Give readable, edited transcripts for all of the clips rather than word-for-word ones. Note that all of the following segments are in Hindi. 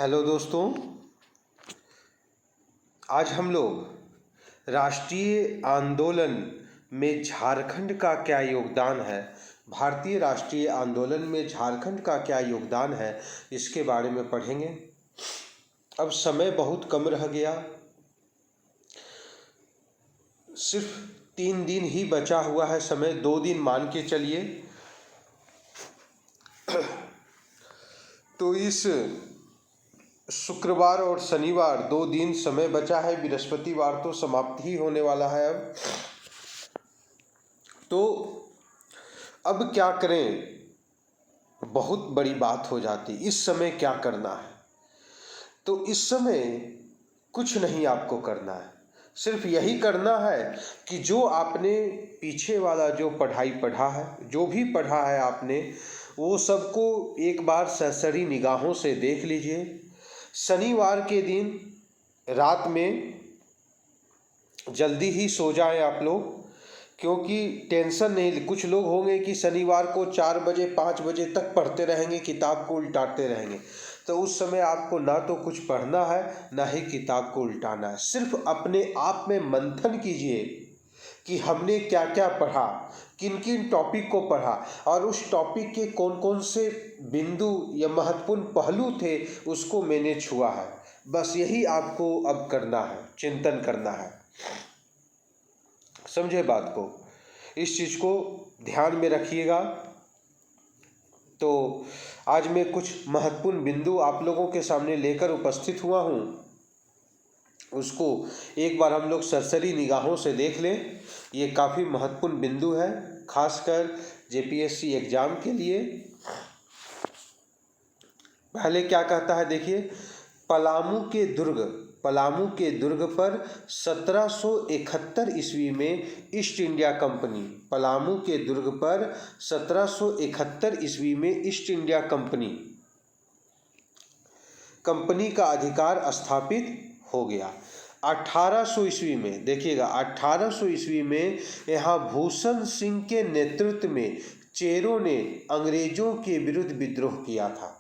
हेलो दोस्तों, आज हम लोग राष्ट्रीय आंदोलन में झारखंड का क्या योगदान है, भारतीय राष्ट्रीय आंदोलन में झारखंड का क्या योगदान है, इसके बारे में पढ़ेंगे। अब समय बहुत कम रह गया, सिर्फ 3 दिन ही बचा हुआ है समय, 2 दिन मान के चलिए। तो इस शुक्रवार और शनिवार 2 दिन समय बचा है, बृहस्पतिवार तो समाप्त ही होने वाला है। तो अब क्या करें, बहुत बड़ी बात हो जाती। इस समय क्या करना है? तो इस समय कुछ नहीं आपको करना है, सिर्फ यही करना है कि जो आपने पीछे वाला जो पढ़ाई पढ़ा है, जो भी पढ़ा है आपने, वो सबको एक बार सरसरी निगाहों से देख लीजिए। शनिवार के दिन रात में जल्दी ही सो जाएं आप लोग, क्योंकि टेंशन नहीं। कुछ लोग होंगे कि शनिवार को 4 बजे 5 बजे तक पढ़ते रहेंगे, किताब को उल्टाते रहेंगे। तो उस समय आपको ना तो कुछ पढ़ना है, ना ही किताब को उल्टाना है। सिर्फ अपने आप में मंथन कीजिए कि हमने क्या क्या पढ़ा, किन किन टॉपिक को पढ़ा, और उस टॉपिक के कौन कौन से बिंदु या महत्वपूर्ण पहलू थे उसको मैंने छुआ है। बस यही आपको अब करना है, चिंतन करना है। समझे बात को, इस चीज़ को ध्यान में रखिएगा। तो आज मैं कुछ महत्वपूर्ण बिंदु आप लोगों के सामने लेकर उपस्थित हुआ हूँ, उसको एक बार हम लोग सरसरी निगाहों से देख लें। ये काफ़ी महत्वपूर्ण बिंदु है, खासकर जेपीएससी एग्जाम के लिए। पहले क्या कहता है देखिए, पलामू के दुर्ग पर 1771 ईस्वी में ईस्ट इंडिया कंपनी, पलामू के दुर्ग पर 1771 ईस्वी में ईस्ट इंडिया कंपनी का अधिकार स्थापित हो गया। 1800 ईस्वी में देखिएगा, 1800 ईस्वी में यहाँ भूषण सिंह के नेतृत्व में चेरों ने अंग्रेजों के विरुद्ध विद्रोह किया था।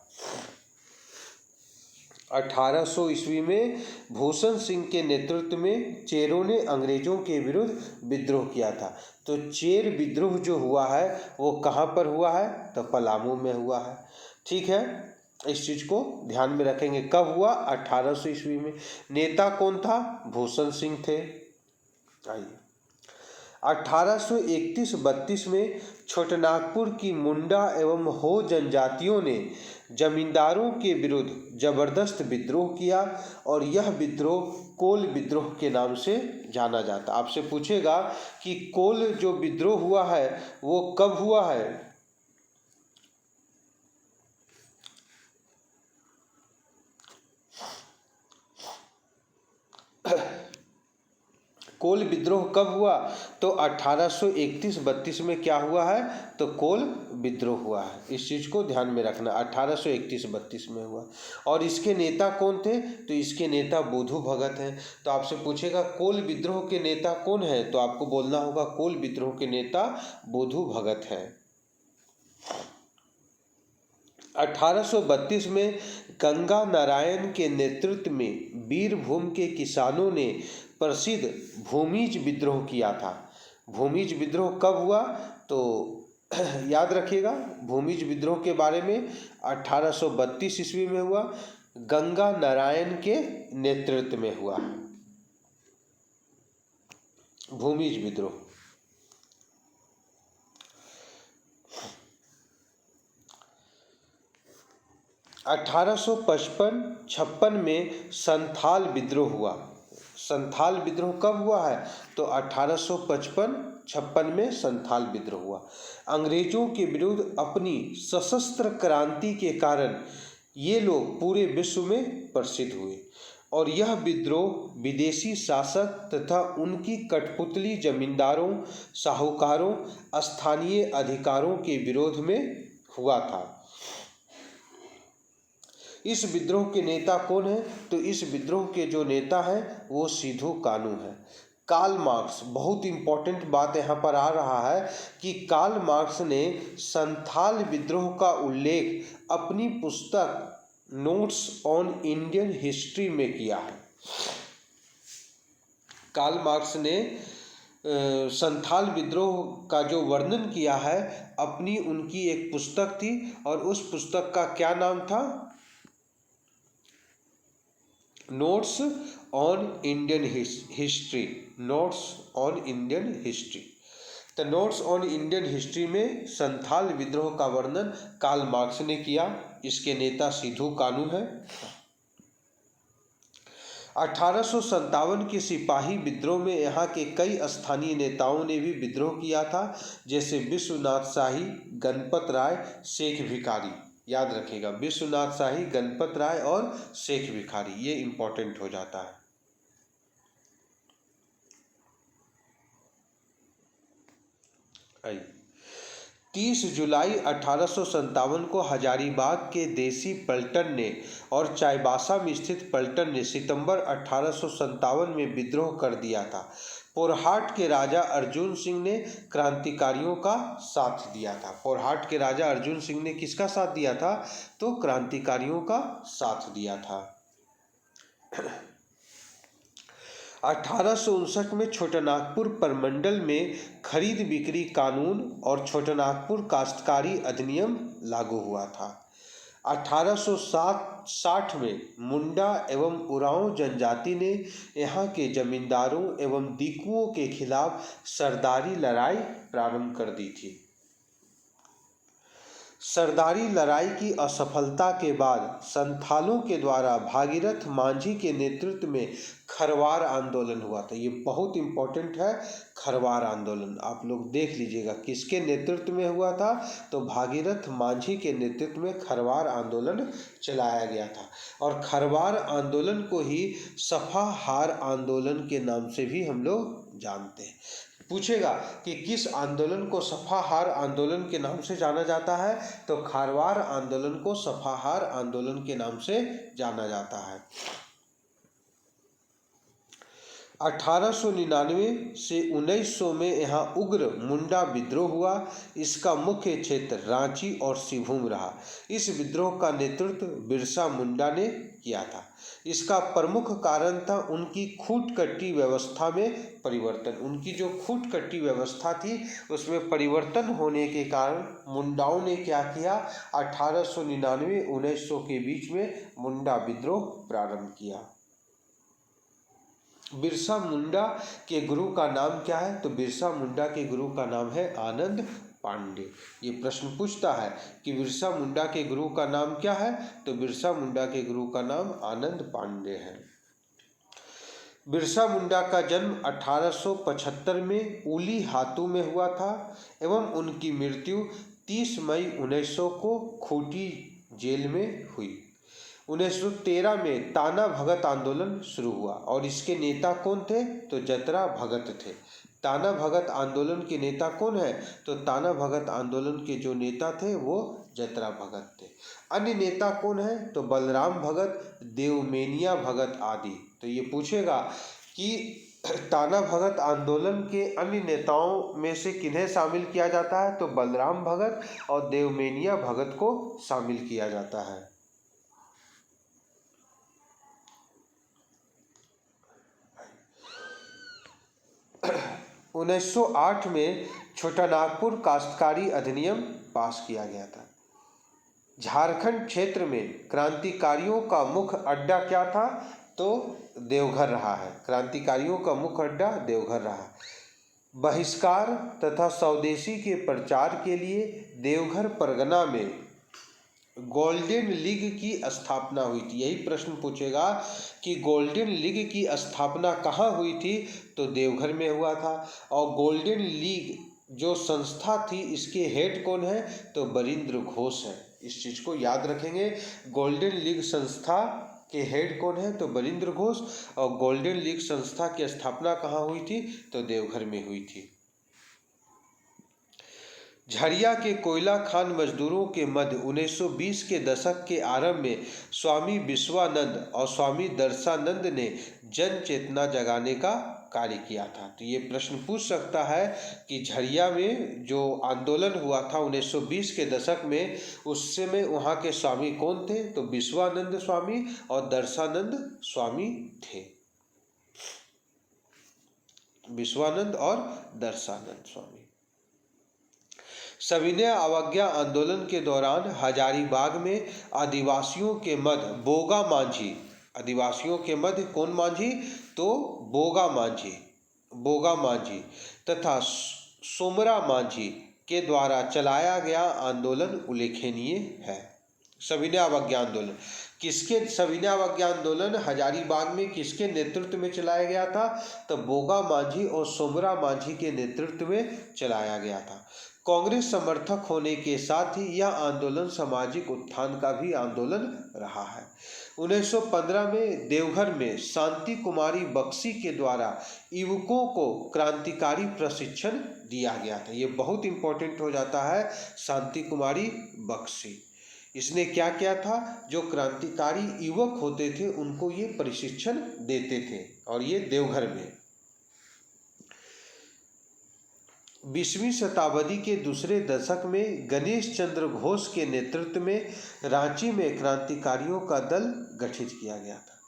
1800 ईस्वी में भूषण सिंह के नेतृत्व में चेरों ने अंग्रेजों के विरुद्ध विद्रोह किया था। तो चेर विद्रोह जो हुआ है वो कहाँ पर हुआ है? तो पलामू में हुआ है। ठीक है, इस चीज़ को ध्यान में रखेंगे। कब हुआ? 1800 ईस्वी में। नेता कौन था? भूषण सिंह थे। आइए, 1831-32 में छोटनागपुर की मुंडा एवं हो जनजातियों ने जमींदारों के विरुद्ध जबरदस्त विद्रोह किया, और यह विद्रोह कोल विद्रोह के नाम से जाना जाता। आपसे पूछेगा कि कोल जो विद्रोह हुआ है वो कब हुआ है? कोल विद्रोह कब हुआ? तो 1831-32 में क्या हुआ है? तो कोल विद्रोह हुआ है। इस चीज़ को ध्यान में रखना, 1831-32 में हुआ। और इसके नेता कौन थे? तो इसके नेता बुधु भगत हैं। तो आपसे पूछेगा कोल विद्रोह के नेता कौन है, तो आपको बोलना होगा कोल विद्रोह के नेता बुधु भगत हैं। 1832 में गंगा नारायण के नेतृत्व में बीरभूम के किसानों ने प्रसिद्ध भूमिज विद्रोह किया था। भूमिज विद्रोह कब हुआ? तो याद रखिएगा, भूमिज विद्रोह के बारे में 1832 ईस्वी में हुआ, गंगा नारायण के नेतृत्व में हुआ भूमिज विद्रोह। 1855-56 में संथाल विद्रोह हुआ। संथाल विद्रोह कब हुआ है? तो 1855-56 में संथाल विद्रोह हुआ। अंग्रेजों के विरुद्ध अपनी सशस्त्र क्रांति के कारण ये लोग पूरे विश्व में प्रसिद्ध हुए, और यह विद्रोह विदेशी शासक तथा उनकी कठपुतली जमींदारों, साहूकारों, स्थानीय अधिकारों के विरोध में हुआ था। इस विद्रोह के नेता कौन है? तो इस विद्रोह के जो नेता हैं वो सिधो कान्हू है। कार्ल मार्क्स, बहुत इंपॉर्टेंट बात यहाँ पर आ रहा है कि कार्ल मार्क्स ने संथाल विद्रोह का उल्लेख अपनी पुस्तक नोट्स ऑन इंडियन हिस्ट्री में किया है। कार्ल मार्क्स ने संथाल विद्रोह का जो वर्णन किया है अपनी उनकी एक पुस्तक थी, और उस पुस्तक का क्या नाम था? Notes on Indian history. Notes on Indian history. तो नोट्स ऑन इंडियन हिस्ट्री में संथाल विद्रोह का वर्णन कार्ल मार्क्स ने किया। इसके नेता सिधू कानू हैं। 1857 के सिपाही विद्रोह में यहाँ के कई स्थानीय नेताओं ने भी विद्रोह किया था, जैसे विश्वनाथ शाही, गणपत राय, शेख भिखारी। याद रखिएगा, विश्वनाथ शाही, गणपत राय और शेख भिखारी, ये इंपॉर्टेंट हो जाता है। आइए, 30 जुलाई 1857 को हजारीबाग के देसी पलटन ने और चाईबासा में स्थित पलटन ने सितंबर 1857 में विद्रोह कर दिया था। पोरहाट के राजा अर्जुन सिंह ने क्रांतिकारियों का साथ दिया था। पोरहाट के राजा अर्जुन सिंह ने किसका साथ दिया था? तो क्रांतिकारियों का साथ दिया था। 1859 में छोटानागपुर परमंडल में खरीद बिक्री कानून और छोटानागपुर काश्तकारी अधिनियम लागू हुआ था। 1860 में मुंडा एवं उरांव जनजाति ने यहाँ के जमींदारों एवं दीकुओं के खिलाफ सरदारी लड़ाई प्रारंभ कर दी थी। सरदारी लड़ाई की असफलता के बाद संथालों के द्वारा भागीरथ मांझी के नेतृत्व में खरवार आंदोलन हुआ था। ये बहुत इंपॉर्टेंट है, खरवार आंदोलन। आप लोग देख लीजिएगा किसके नेतृत्व में हुआ था? तो भागीरथ मांझी के नेतृत्व में खरवार आंदोलन चलाया गया था। और खरवार आंदोलन को ही सफाहार आंदोलन के नाम से भी हम लोग जानते हैं। पूछेगा कि किस आंदोलन को सफाहार आंदोलन के नाम से जाना जाता है? तो खरवार आंदोलन को सफाहार आंदोलन के नाम से जाना जाता है। 1899 से 1900 में यहाँ उग्र मुंडा विद्रोह हुआ। इसका मुख्य क्षेत्र रांची और सिंहभूम रहा। इस विद्रोह का नेतृत्व बिरसा मुंडा ने किया था। इसका प्रमुख कारण था उनकी खूट-कट्टी व्यवस्था में परिवर्तन। उनकी जो खूट-कट्टी व्यवस्था थी उसमें परिवर्तन होने के कारण मुंडाओं ने क्या किया? 1899-1900 के बीच में मुंडा विद्रोह प्रारंभ किया। बिरसा मुंडा के गुरु का नाम क्या है? तो बिरसा मुंडा के गुरु का नाम है आनंद पांडे। ये प्रश्न पूछता है कि बिरसा मुंडा के गुरु का नाम क्या है? तो बिरसा मुंडा के गुरु का नाम आनंद पांडे है। बिरसा मुंडा का जन्म 1875 में उली हातू में हुआ था एवं उनकी मृत्यु 30 मई 1900 को खूंटी जेल में हुई। 1913 में ताना भगत आंदोलन शुरू हुआ और इसके नेता कौन थे? तो जतरा भगत थे। ताना भगत आंदोलन के नेता कौन है? तो ताना भगत आंदोलन के जो नेता थे वो जतरा भगत थे। अन्य नेता कौन है? तो बलराम भगत, देवमेनिया भगत आदि। तो ये पूछेगा कि ताना भगत आंदोलन के अन्य नेताओं में से किन्हें शामिल किया जाता है? तो बलराम भगत और देवमेनिया भगत को शामिल किया जाता है। 1908 में छोटानागपुर काश्तकारी अधिनियम पास किया गया था। झारखंड क्षेत्र में क्रांतिकारियों का मुख्य अड्डा क्या था? तो देवघर रहा है। क्रांतिकारियों का मुख्य अड्डा देवघर रहा। बहिष्कार तथा स्वदेशी के प्रचार के लिए देवघर परगना में गोल्डन लीग की स्थापना हुई थी। यही प्रश्न पूछेगा कि गोल्डन लीग की स्थापना कहाँ हुई थी? तो देवघर में हुआ था। और गोल्डन लीग जो संस्था थी इसके हेड कौन है? तो बरिंद्र घोष है। इस चीज़ को याद रखेंगे। गोल्डन लीग संस्था के हेड कौन है? तो बरिंद्र घोष। और गोल्डन लीग संस्था की स्थापना कहाँ हुई थी? तो देवघर में हुई थी। झरिया के कोयला खान मजदूरों के मध्य 1920 के दशक के आरंभ में स्वामी विश्वानंद और स्वामी दर्शानंद ने जन चेतना जगाने का कार्य किया था। तो ये प्रश्न पूछ सकता है कि झरिया में जो आंदोलन हुआ था 1920 के दशक में, उस समय वहाँ के स्वामी कौन थे? तो विश्वानंद स्वामी और दर्शानंद स्वामी थे। विश्वानंद और दर्शानंद स्वामी। सविनय अवज्ञा आंदोलन के दौरान हजारीबाग में आदिवासियों के मध्य बोगा मांझी, आदिवासियों के मध्य कौन मांझी? तो बोगा मांझी तथा सोमरा मांझी के द्वारा चलाया गया आंदोलन उल्लेखनीय है। सविनय अवज्ञा आंदोलन सविनय अवज्ञा आंदोलन हजारीबाग में किसके नेतृत्व में चलाया गया था? तो बोगा मांझी और सोमरा मांझी के नेतृत्व में चलाया गया था। कांग्रेस समर्थक होने के साथ ही यह आंदोलन सामाजिक उत्थान का भी आंदोलन रहा है। 1915 में देवघर में शांति कुमारी बख्शी के द्वारा युवकों को क्रांतिकारी प्रशिक्षण दिया गया था। ये बहुत इंपॉर्टेंट हो जाता है, शांति कुमारी बख्शी। इसने क्या किया था? जो क्रांतिकारी युवक होते थे उनको ये प्रशिक्षण देते थे, और ये देवघर में। 20वीं शताब्दी के दूसरे दशक में गणेश चंद्र घोष के नेतृत्व में रांची में क्रांतिकारियों का दल गठित किया गया था।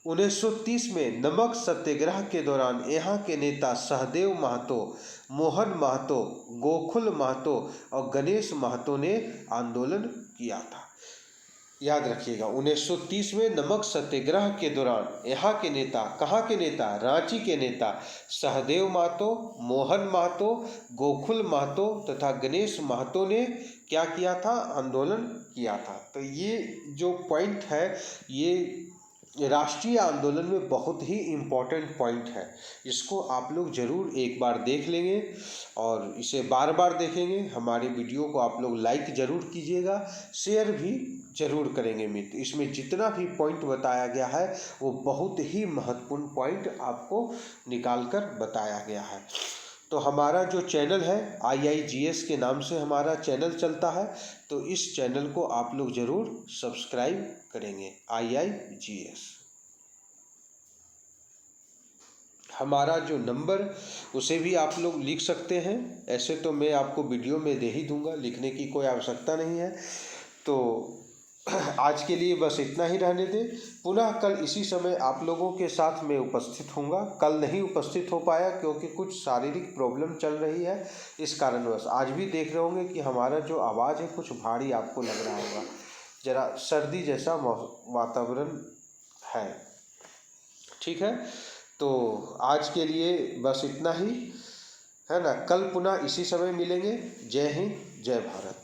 1930 में नमक सत्याग्रह के दौरान यहाँ के नेता सहदेव महतो, मोहन महतो, गोकुल महतो और गणेश महतो ने आंदोलन किया था। याद रखिएगा, 1930 में नमक सत्याग्रह के दौरान यहाँ के नेता, कहाँ के नेता? रांची के नेता सहदेव महतो, मोहन महतो, गोकुल महतो तथा गणेश महतो ने क्या किया था? आंदोलन किया था। तो ये जो पॉइंट है, ये राष्ट्रीय आंदोलन में बहुत ही इम्पोर्टेंट पॉइंट है। इसको आप लोग ज़रूर एक बार देख लेंगे और इसे बार बार देखेंगे। हमारे वीडियो को आप लोग लाइक ज़रूर कीजिएगा, शेयर भी ज़रूर करेंगे मित्र। इसमें जितना भी पॉइंट बताया गया है वो बहुत ही महत्वपूर्ण पॉइंट आपको निकाल कर बताया गया है। तो हमारा जो चैनल है IIGS के नाम से हमारा चैनल चलता है, तो इस चैनल को आप लोग ज़रूर सब्सक्राइब करेंगे। IIGS हमारा जो नंबर, उसे भी आप लोग लिख सकते हैं। ऐसे तो मैं आपको वीडियो में दे ही दूंगा, लिखने की कोई आवश्यकता नहीं है। तो आज के लिए बस इतना ही रहने दें। पुनः कल इसी समय आप लोगों के साथ मैं उपस्थित होऊंगा। कल नहीं उपस्थित हो पाया क्योंकि कुछ शारीरिक प्रॉब्लम चल रही है, इस कारणवश। आज भी देख रहे होंगे कि हमारा जो आवाज़ है कुछ भारी आपको लग रहा होगा, ज़रा सर्दी जैसा वातावरण है। ठीक है, तो आज के लिए बस इतना ही है ना। कल पुनः इसी समय मिलेंगे। जय हिंद, जय भारत।